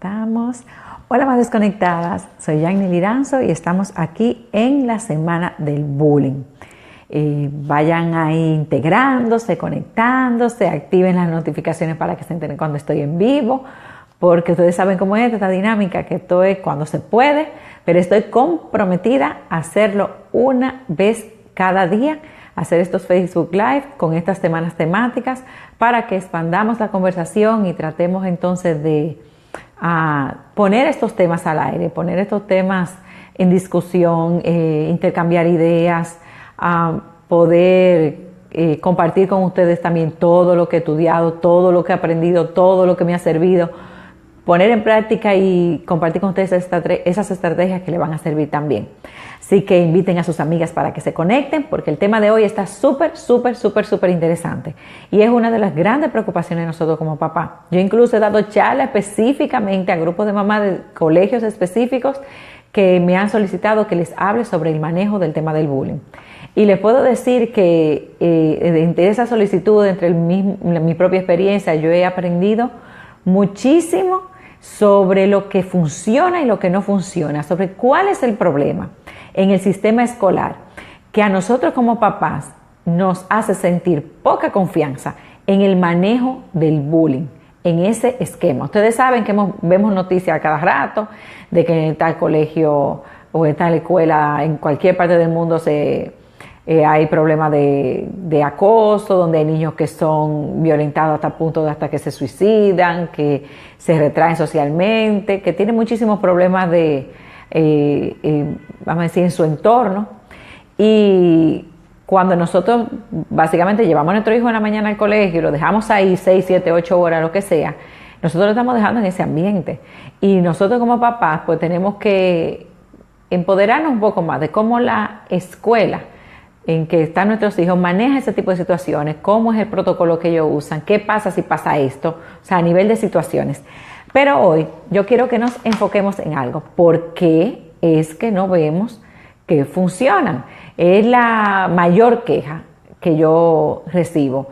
estamos. Hola más desconectadas, soy Yanni Liranzo y estamos aquí en la semana del bullying. Vayan ahí integrándose, conectándose, activen las notificaciones para que se enteren cuando estoy en vivo, porque ustedes saben cómo es esta dinámica, que esto es cuando se puede, pero estoy comprometida a hacerlo una vez cada día, hacer estos Facebook Live con estas semanas temáticas para que expandamos la conversación y tratemos entonces de poner estos temas al aire, poner estos temas en discusión, intercambiar ideas, poder compartir con ustedes también todo lo que he estudiado, todo lo que he aprendido, todo lo que me ha servido, poner en práctica y compartir con ustedes esas estrategias que le van a servir también. Así que inviten a sus amigas para que se conecten, porque el tema de hoy está súper interesante. Y es una de las grandes preocupaciones de nosotros como papá. Yo incluso he dado charlas específicamente a grupos de mamás de colegios específicos que me han solicitado que les hable sobre el manejo del tema del bullying. Y les puedo decir que entre esa solicitud, entre mi propia experiencia, yo he aprendido muchísimo sobre lo que funciona y lo que no funciona, sobre cuál es el problema en el sistema escolar que a nosotros como papás nos hace sentir poca confianza en el manejo del bullying, en ese esquema. Ustedes saben que vemos noticias a cada rato de que en tal colegio o en tal escuela, en cualquier parte del mundo hay problemas de acoso, donde hay niños que son violentados hasta el punto de hasta que se suicidan, que se retraen socialmente, que tienen muchísimos problemas vamos a decir, en su entorno. Y cuando nosotros básicamente llevamos a nuestro hijo en la mañana al colegio y lo dejamos ahí 6, 7, 8 horas, lo que sea, nosotros lo estamos dejando en ese ambiente. Y nosotros como papás pues tenemos que empoderarnos un poco más de cómo la escuela en que están nuestros hijos maneja ese tipo de situaciones, cómo es el protocolo que ellos usan, qué pasa si pasa esto, o sea, a nivel de situaciones. Pero hoy yo quiero que nos enfoquemos en algo. ¿Por qué es que no vemos que funcionan? Es la mayor queja que yo recibo.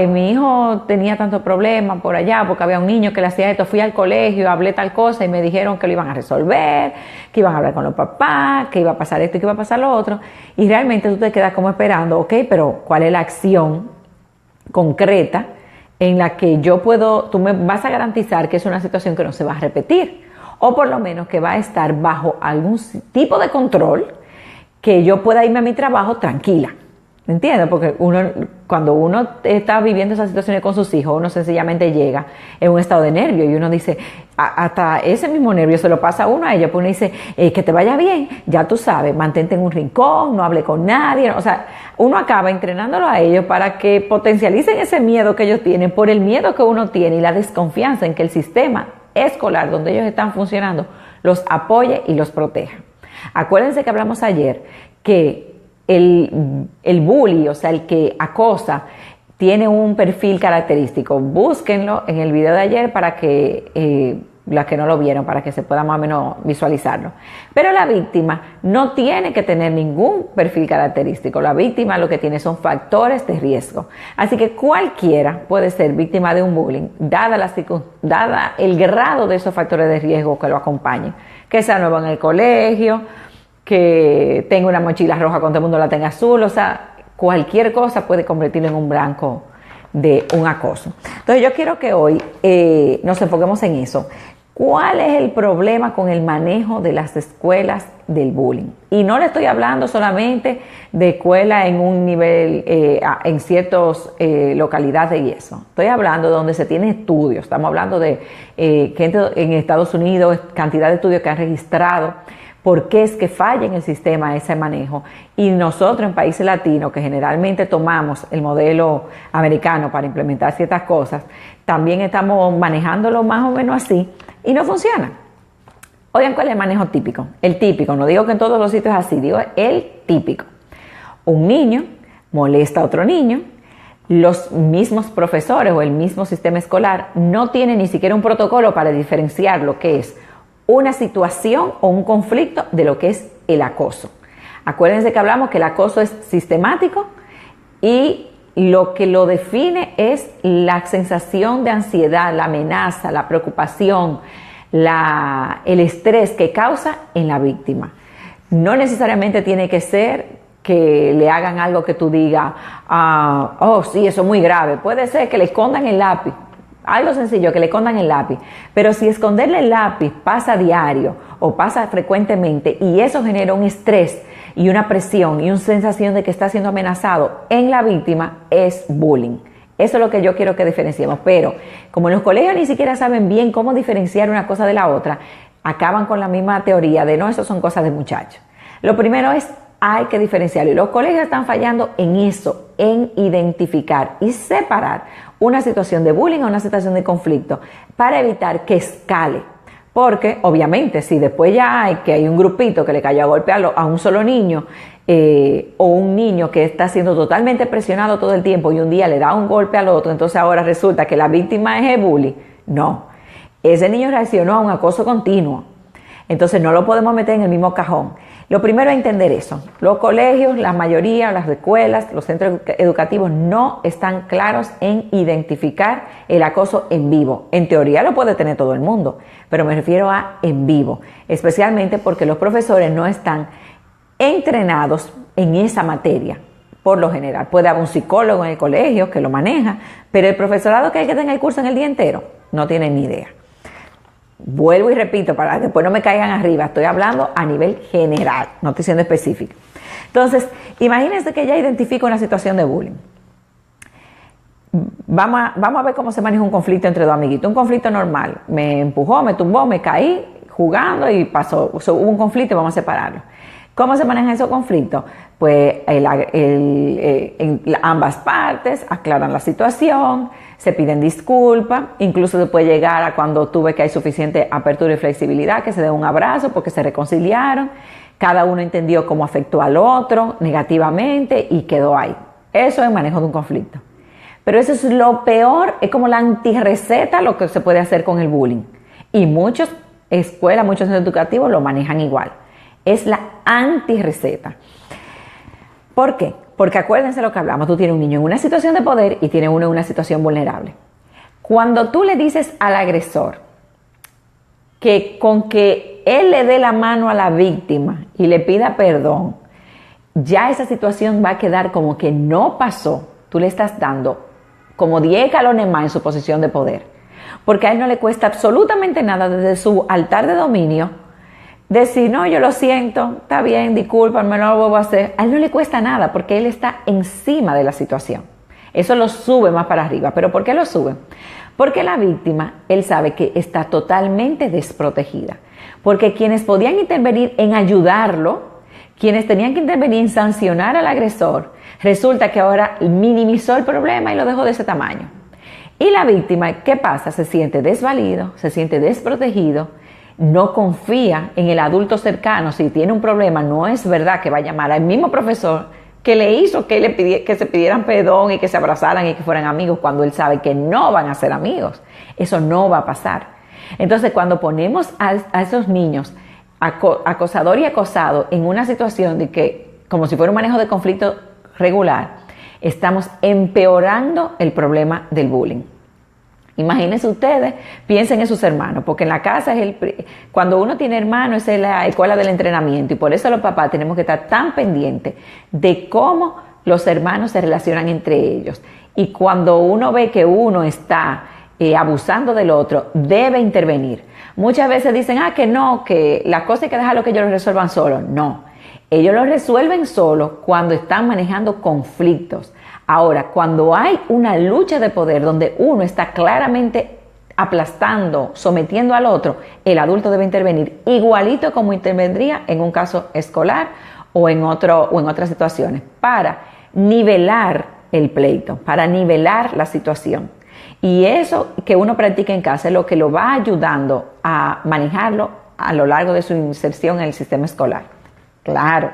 Mi hijo tenía tantos problemas por allá porque había un niño que le hacía esto. Fui al colegio, hablé tal cosa y me dijeron que lo iban a resolver, que iban a hablar con los papás, que iba a pasar esto y que iba a pasar lo otro. Y realmente tú te quedas como esperando, ok, pero ¿cuál es la acción concreta en la que tú me vas a garantizar que es una situación que no se va a repetir? O por lo menos que va a estar bajo algún tipo de control que yo pueda irme a mi trabajo tranquila. ¿Me entiendes? Porque cuando uno está viviendo esas situaciones con sus hijos, uno sencillamente llega en un estado de nervio y uno dice, hasta ese mismo nervio se lo pasa a uno a ella, pues uno dice, que te vaya bien, ya tú sabes, mantente en un rincón, no hable con nadie. O sea, uno acaba entrenándolo a ellos para que potencialicen ese miedo que ellos tienen por el miedo que uno tiene y la desconfianza en que el sistema escolar donde ellos están funcionando los apoye y los proteja. Acuérdense que hablamos ayer que el bully, o sea, el que acosa, tiene un perfil característico. Búsquenlo en el video de ayer para que las que no lo vieron, para que se pueda más o menos visualizarlo. Pero la víctima no tiene que tener ningún perfil característico. La víctima lo que tiene son factores de riesgo. Así que cualquiera puede ser víctima de un bullying, dada el grado de esos factores de riesgo que lo acompañen. Que sea nuevo en el colegio, que tenga una mochila roja cuando todo el mundo la tenga azul, o sea, cualquier cosa puede convertirlo en un blanco de un acoso. Entonces yo quiero que hoy nos enfoquemos en eso. ¿Cuál es el problema con el manejo de las escuelas del bullying? Y no le estoy hablando solamente de escuela en un nivel, en ciertas localidades y eso. Estoy hablando de donde se tienen estudios. Estamos hablando de gente en Estados Unidos, cantidad de estudios que han registrado por qué es que falla en el sistema ese manejo. Y nosotros en países latinos, que generalmente tomamos el modelo americano para implementar ciertas cosas, también estamos manejándolo más o menos así y no funciona. Oigan, ¿cuál es el manejo típico? El típico, no digo que en todos los sitios es así, digo el típico. Un niño molesta a otro niño, los mismos profesores o el mismo sistema escolar no tienen ni siquiera un protocolo para diferenciar lo que es una situación o un conflicto de lo que es el acoso. Acuérdense que hablamos que el acoso es sistemático y lo que lo define es la sensación de ansiedad, la amenaza, la preocupación, el estrés que causa en la víctima. No necesariamente tiene que ser que le hagan algo que tú digas, oh sí, eso es muy grave. Puede ser que le escondan el lápiz, algo sencillo, que le escondan el lápiz. Pero si esconderle el lápiz pasa diario o pasa frecuentemente y eso genera un estrés y una presión y una sensación de que está siendo amenazado en la víctima, es bullying. Eso es lo que yo quiero que diferenciemos. Pero como en los colegios ni siquiera saben bien cómo diferenciar una cosa de la otra, acaban con la misma teoría de no, eso son cosas de muchachos. Lo primero es, hay que diferenciarlo. Y los colegios están fallando en eso, en identificar y separar una situación de bullying a una situación de conflicto para evitar que escale. Porque, obviamente, si después ya hay un grupito que le cayó a golpe a un solo niño o un niño que está siendo totalmente presionado todo el tiempo y un día le da un golpe al otro, entonces ahora resulta que la víctima es el bully. No, ese niño reaccionó a un acoso continuo. Entonces no lo podemos meter en el mismo cajón. Lo primero es entender eso. Los colegios, la mayoría, las escuelas, los centros educativos no están claros en identificar el acoso en vivo. En teoría lo puede tener todo el mundo, pero me refiero a en vivo, especialmente porque los profesores no están entrenados en esa materia. Por lo general, puede haber un psicólogo en el colegio que lo maneja, pero el profesorado que hay que tener el curso en el día entero no tiene ni idea. Vuelvo y repito, para que después no me caigan arriba, estoy hablando a nivel general, no estoy siendo específico. Entonces, imagínense que ya identifico una situación de bullying. Vamos a ver cómo se maneja un conflicto entre dos amiguitos. Un conflicto normal, me empujó, me tumbó, me caí jugando y pasó, hubo un conflicto y vamos a separarlo. ¿Cómo se manejan esos conflictos? Pues ambas partes aclaran la situación, se piden disculpas, incluso se puede llegar a cuando tuve que hay suficiente apertura y flexibilidad, que se den un abrazo porque se reconciliaron, cada uno entendió cómo afectó al otro negativamente y quedó ahí. Eso es el manejo de un conflicto. Pero eso es lo peor, es como la antirreceta lo que se puede hacer con el bullying. Y muchas escuelas, muchos centros educativos lo manejan igual. Es la antirreceta. ¿Por qué? Porque acuérdense lo que hablamos, tú tienes un niño en una situación de poder y tienes uno en una situación vulnerable. Cuando tú le dices al agresor que con que él le dé la mano a la víctima y le pida perdón, ya esa situación va a quedar como que no pasó. Tú le estás dando como 10 galones más en su posición de poder. Porque a él no le cuesta absolutamente nada desde su altar de dominio decir, no, yo lo siento, está bien, discúlpame, no lo vuelvo a hacer. A él no le cuesta nada porque él está encima de la situación. Eso lo sube más para arriba. ¿Pero por qué lo sube? Porque la víctima, él sabe que está totalmente desprotegida. Porque quienes podían intervenir en ayudarlo, quienes tenían que intervenir en sancionar al agresor, resulta que ahora minimizó el problema y lo dejó de ese tamaño. Y la víctima, ¿qué pasa? Se siente desvalido, se siente desprotegido, no confía en el adulto cercano. Si tiene un problema, no es verdad que va a llamar al mismo profesor que le hizo que se pidieran perdón y que se abrazaran y que fueran amigos, cuando él sabe que no van a ser amigos. Eso no va a pasar. Entonces, cuando ponemos a esos niños, acosador y acosado, en una situación de que, como si fuera un manejo de conflicto regular, estamos empeorando el problema del bullying. Imagínense ustedes, piensen en sus hermanos, porque en la casa cuando uno tiene hermanos es la escuela del entrenamiento, y por eso los papás tenemos que estar tan pendientes de cómo los hermanos se relacionan entre ellos. Y cuando uno ve que uno está abusando del otro, debe intervenir. Muchas veces dicen, que no, que las cosas hay que dejarlo que ellos lo resuelvan solos. No, ellos lo resuelven solos cuando están manejando conflictos. Ahora, cuando hay una lucha de poder donde uno está claramente aplastando, sometiendo al otro, el adulto debe intervenir igualito como intervendría en un caso escolar o en otras situaciones, para nivelar el pleito, para nivelar la situación. Y eso que uno practica en casa es lo que lo va ayudando a manejarlo a lo largo de su inserción en el sistema escolar. Claro.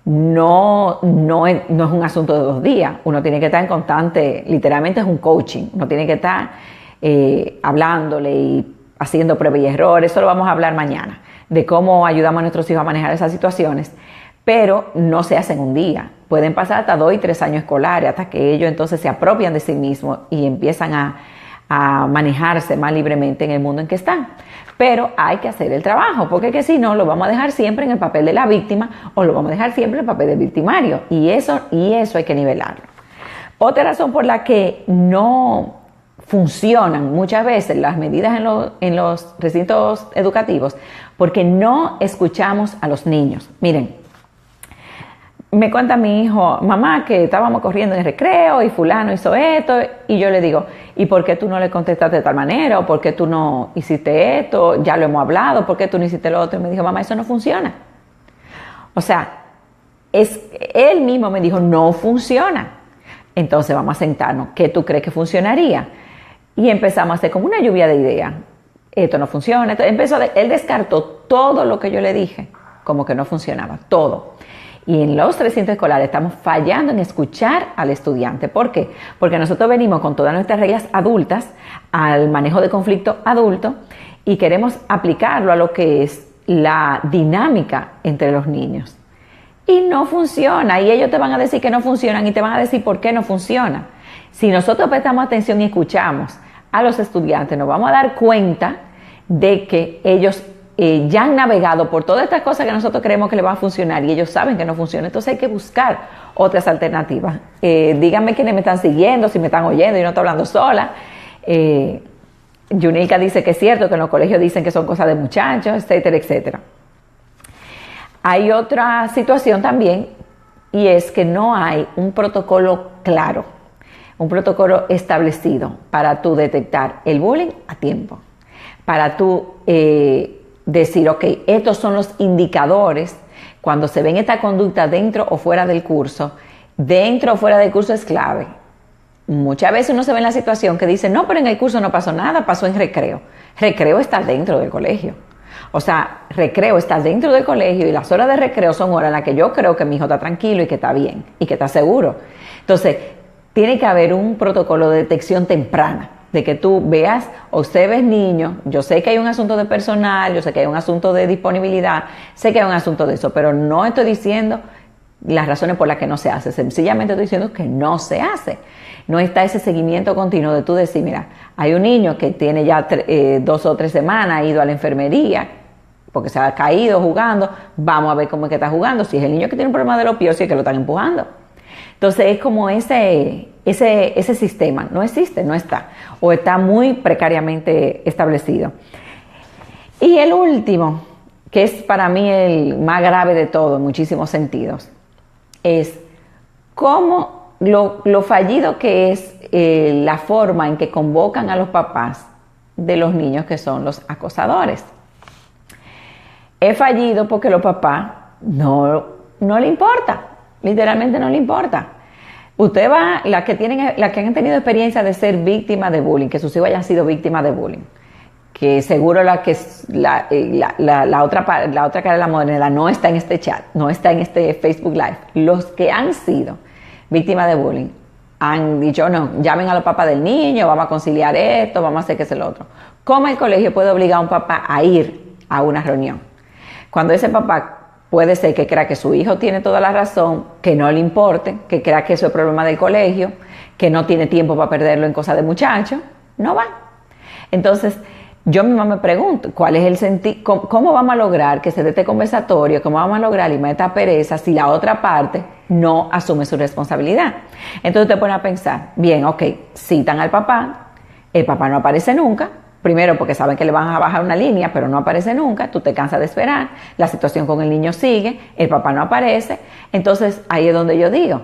No es un asunto de 2 días. Uno tiene que estar en constante, literalmente es un coaching. Uno tiene que estar hablándole y haciendo pruebas y errores. Eso lo vamos a hablar mañana, de cómo ayudamos a nuestros hijos a manejar esas situaciones. Pero no se hace en un día. Pueden pasar hasta 2 y 3 años escolares hasta que ellos entonces se apropian de sí mismos y empiezan a manejarse más libremente en el mundo en que están. Pero hay que hacer el trabajo, porque que si no, lo vamos a dejar siempre en el papel de la víctima o lo vamos a dejar siempre en el papel del victimario. Y eso hay que nivelarlo. Otra razón por la que no funcionan muchas veces las medidas en los recintos educativos, porque no escuchamos a los niños. Miren, me cuenta mi hijo, mamá, que estábamos corriendo en el recreo y fulano hizo esto, y yo le digo, ¿y por qué tú no le contestaste de tal manera? ¿O por qué tú no hiciste esto? Ya lo hemos hablado, ¿por qué tú no hiciste lo otro? Y me dijo, mamá, eso no funciona. O sea, él mismo me dijo, no funciona. Entonces vamos a sentarnos, ¿qué tú crees que funcionaría? Y empezamos a hacer como una lluvia de ideas. Esto no funciona. Él descartó todo lo que yo le dije, como que no funcionaba, todo. Y en los recintos escolares estamos fallando en escuchar al estudiante. ¿Por qué? Porque nosotros venimos con todas nuestras reglas adultas al manejo de conflicto adulto y queremos aplicarlo a lo que es la dinámica entre los niños. Y no funciona, y ellos te van a decir que no funcionan y te van a decir por qué no funciona. Si nosotros prestamos atención y escuchamos a los estudiantes, nos vamos a dar cuenta de que ellos ya han navegado por todas estas cosas que nosotros creemos que les van a funcionar y ellos saben que no funciona. Entonces hay que buscar otras alternativas. Díganme quiénes me están siguiendo, si me están oyendo y no estoy hablando sola. Yunilka dice que es cierto que en los colegios dicen que son cosas de muchachos, etcétera, etcétera. Hay otra situación también y es que no hay un protocolo claro, un protocolo establecido para tú detectar el bullying a tiempo, para tú decir, ok, estos son los indicadores cuando se ven esta conducta dentro o fuera del curso. Dentro o fuera del curso es clave. Muchas veces uno se ve en la situación que dice, no, pero en el curso no pasó nada, pasó en recreo. Recreo está dentro del colegio. O sea, recreo está dentro del colegio y las horas de recreo son horas en las que yo creo que mi hijo está tranquilo y que está bien y que está seguro. Entonces, tiene que haber un protocolo de detección temprana, de que tú veas, observes niños, yo sé que hay un asunto de personal, yo sé que hay un asunto de disponibilidad, sé que hay un asunto de eso, pero no estoy diciendo las razones por las que no se hace, sencillamente estoy diciendo que no se hace. No está ese seguimiento continuo de tú decir, mira, hay un niño que tiene ya 2 o 3 semanas, ha ido a la enfermería, porque se ha caído jugando, vamos a ver cómo es que está jugando, si es el niño que tiene un problema de los pies, si es que lo están empujando. Entonces es como ese sistema, no existe, no está, o está muy precariamente establecido. Y el último, que es para mí el más grave de todo en muchísimos sentidos, es cómo lo fallido que es la forma en que convocan a los papás de los niños que son los acosadores. Es fallido porque los papás no le importa, literalmente no le importa. Usted va, las que han tenido experiencia de ser víctimas de bullying, que sus hijos hayan sido víctimas de bullying, que seguro la otra cara de la moneda no está en este chat, no está en este Facebook Live. Los que han sido víctimas de bullying han dicho, no, llamen a los papás del niño, vamos a conciliar esto, vamos a hacer que es el otro. ¿Cómo el colegio puede obligar a un papá a ir a una reunión? Cuando ese papá puede ser que crea que su hijo tiene toda la razón, que no le importe, que crea que eso es problema del colegio, que no tiene tiempo para perderlo en cosas de muchacho, no va. Entonces, yo misma me pregunto, ¿cuál es el sentido? ¿Cómo vamos a lograr que se dé este conversatorio? ¿Cómo vamos a lograr limar esta pereza si la otra parte no asume su responsabilidad? Entonces te pones a pensar, bien, ok, citan al papá, el papá no aparece nunca. Primero porque saben que le van a bajar una línea, pero no aparece nunca, tú te cansas de esperar, la situación con el niño sigue, el papá no aparece. Entonces ahí es donde yo digo,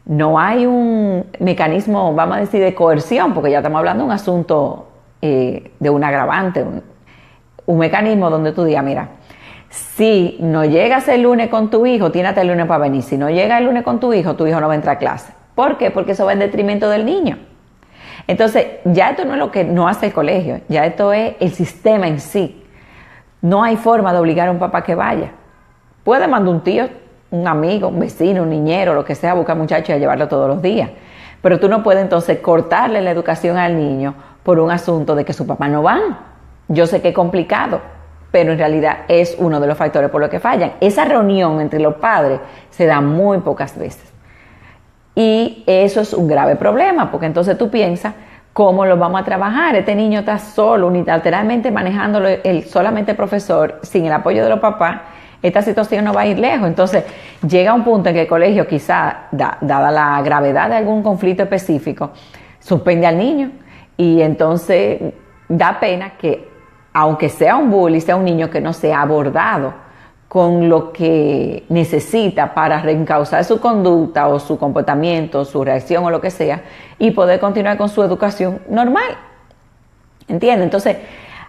no hay un mecanismo, vamos a decir, de coerción, porque ya estamos hablando de un asunto de un agravante, un mecanismo donde tú digas, mira, si no llegas el lunes con tu hijo, tienes hasta el lunes para venir. Si no llega el lunes con tu hijo no va a entrar a clase. ¿Por qué? Porque eso va en detrimento del niño. Entonces, ya esto no es lo que no hace el colegio, ya esto es el sistema en sí. No hay forma de obligar a un papá que vaya. Puede mandar un tío, un amigo, un vecino, un niñero, lo que sea, a buscar muchachos y a llevarlo todos los días. Pero tú no puedes entonces cortarle la educación al niño por un asunto de que su papá no va. Yo sé que es complicado, pero en realidad es uno de los factores por los que fallan. Esa reunión entre los padres se da muy pocas veces. Y eso es un grave problema, porque entonces tú piensas, ¿Cómo lo vamos a trabajar? Este niño está solo, unilateralmente manejándolo solamente el profesor, sin el apoyo de los papás. Esta situación no va a ir lejos. Entonces, llega un punto en que el colegio, quizá, dada la gravedad de algún conflicto específico, suspende al niño. Y entonces, da pena que, aunque sea un bully, sea un niño que no sea abordado con lo que necesita para reencauzar su conducta o su comportamiento, su reacción o lo que sea, y poder continuar con su educación normal. ¿Entiendes? Entonces,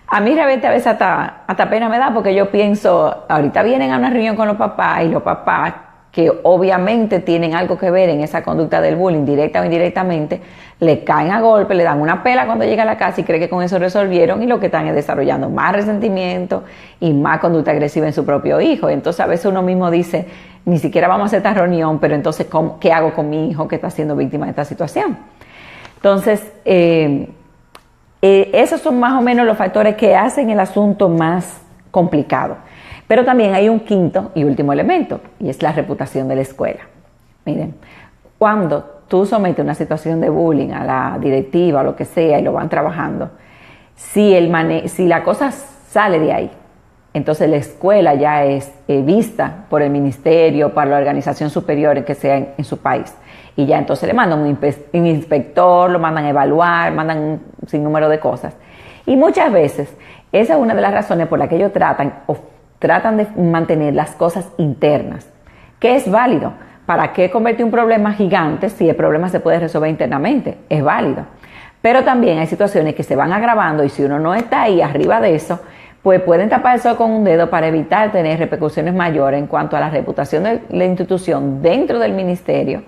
a mí realmente a veces hasta pena me da, porque yo pienso, ahorita vienen a una reunión con los papás, y los papás, que obviamente tienen algo que ver en esa conducta del bullying, directa o indirectamente, le caen a golpe, le dan una pela cuando llega a la casa y cree que con eso resolvieron, y lo que están es desarrollando más resentimiento y más conducta agresiva en su propio hijo. Entonces a veces uno mismo dice, ni siquiera vamos a hacer esta reunión, pero entonces ¿qué hago con mi hijo que está siendo víctima de esta situación? Entonces, esos son más o menos los factores que hacen el asunto más complicado. Pero también hay un quinto y último elemento, y es la reputación de la escuela. Miren, cuando tú sometes una situación de bullying a la directiva o lo que sea y lo van trabajando, si la cosa sale de ahí, entonces la escuela ya es vista por el ministerio, por la organización superior que sea en su país. Y ya entonces le mandan un inspector, lo mandan a evaluar, mandan un sinnúmero de cosas. Y muchas veces, esa es una de las razones por las que ellos tratan de mantener las cosas internas, que es válido. ¿Para qué convertir un problema gigante si el problema se puede resolver internamente? Es válido. Pero también hay situaciones que se van agravando, y si uno no está ahí arriba de eso, pues pueden tapar el sol con un dedo para evitar tener repercusiones mayores en cuanto a la reputación de la institución dentro del ministerio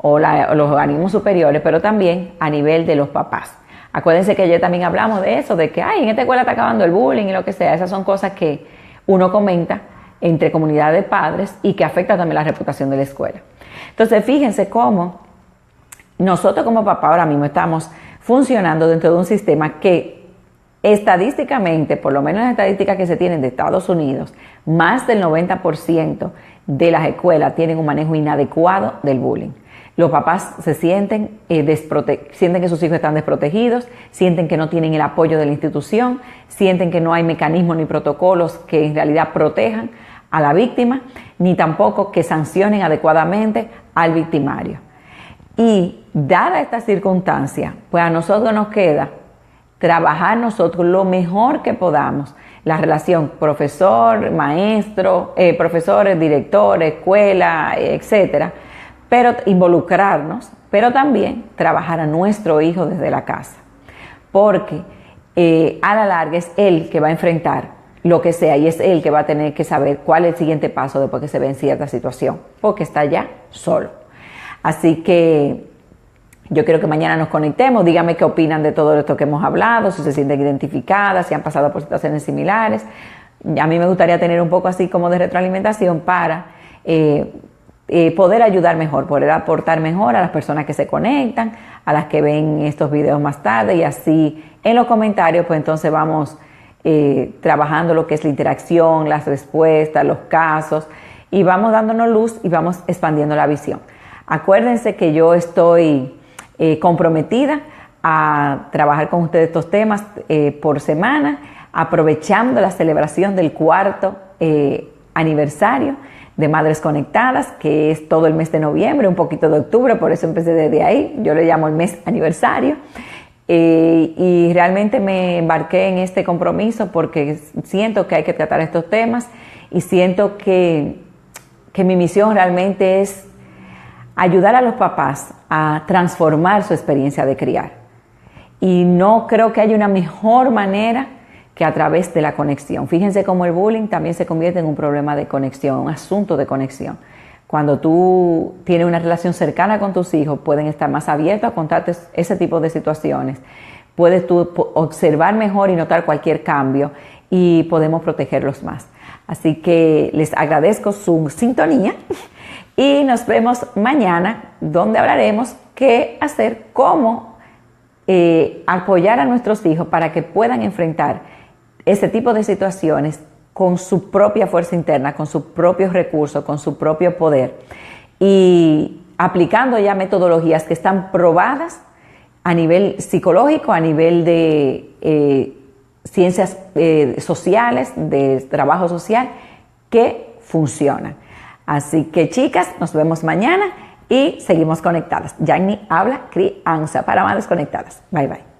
o los organismos superiores, pero también a nivel de los papás. Acuérdense que ayer también hablamos de eso, de que en esta escuela está acabando el bullying y lo que sea. Esas son cosas que uno comenta entre comunidad de padres y que afecta también la reputación de la escuela. Entonces, fíjense cómo nosotros como papá ahora mismo estamos funcionando dentro de un sistema que estadísticamente, por lo menos las estadísticas que se tienen de Estados Unidos, más del 90% de las escuelas tienen un manejo inadecuado del bullying. Los papás se sienten que sus hijos están desprotegidos, sienten que no tienen el apoyo de la institución, sienten que no hay mecanismos ni protocolos que en realidad protejan a la víctima, ni tampoco que sancionen adecuadamente al victimario. Y dada esta circunstancia, pues a nosotros nos queda trabajar nosotros lo mejor que podamos la relación profesor, maestro, profesores, directores, escuela, etcétera, pero involucrarnos, pero también trabajar a nuestro hijo desde la casa, porque a la larga es él que va a enfrentar lo que sea, y es él que va a tener que saber cuál es el siguiente paso después que se ve en cierta situación, porque está ya solo. Así que yo quiero que mañana nos conectemos, díganme qué opinan de todo esto que hemos hablado, si se sienten identificadas, si han pasado por situaciones similares. A mí me gustaría tener un poco así como de retroalimentación para poder ayudar mejor, poder aportar mejor a las personas que se conectan, a las que ven estos videos más tarde, y así en los comentarios pues entonces vamos trabajando lo que es la interacción, las respuestas, los casos, y vamos dándonos luz y vamos expandiendo la visión. Acuérdense que yo estoy comprometida a trabajar con ustedes estos temas por semana, aprovechando la celebración del 4º aniversario de Madres Conectadas, que es todo el mes de noviembre, un poquito de octubre, por eso empecé desde ahí, yo le llamo el mes aniversario, y realmente me embarqué en este compromiso porque siento que hay que tratar estos temas, y siento que mi misión realmente es ayudar a los papás a transformar su experiencia de criar. Y no creo que haya una mejor manera que a través de la conexión. Fíjense cómo el bullying también se convierte en un problema de conexión, un asunto de conexión. Cuando tú tienes una relación cercana con tus hijos, pueden estar más abiertos a contarte ese tipo de situaciones. Puedes tú observar mejor y notar cualquier cambio, y podemos protegerlos más. Así que les agradezco su sintonía. Y nos vemos mañana, donde hablaremos qué hacer, cómo apoyar a nuestros hijos para que puedan enfrentar ese tipo de situaciones con su propia fuerza interna, con sus propios recursos, con su propio poder, y aplicando ya metodologías que están probadas a nivel psicológico, a nivel de ciencias sociales, de trabajo social, que funcionan. Así que, chicas, nos vemos mañana y seguimos conectadas. Jayni habla crianza para madres conectadas. Bye, bye.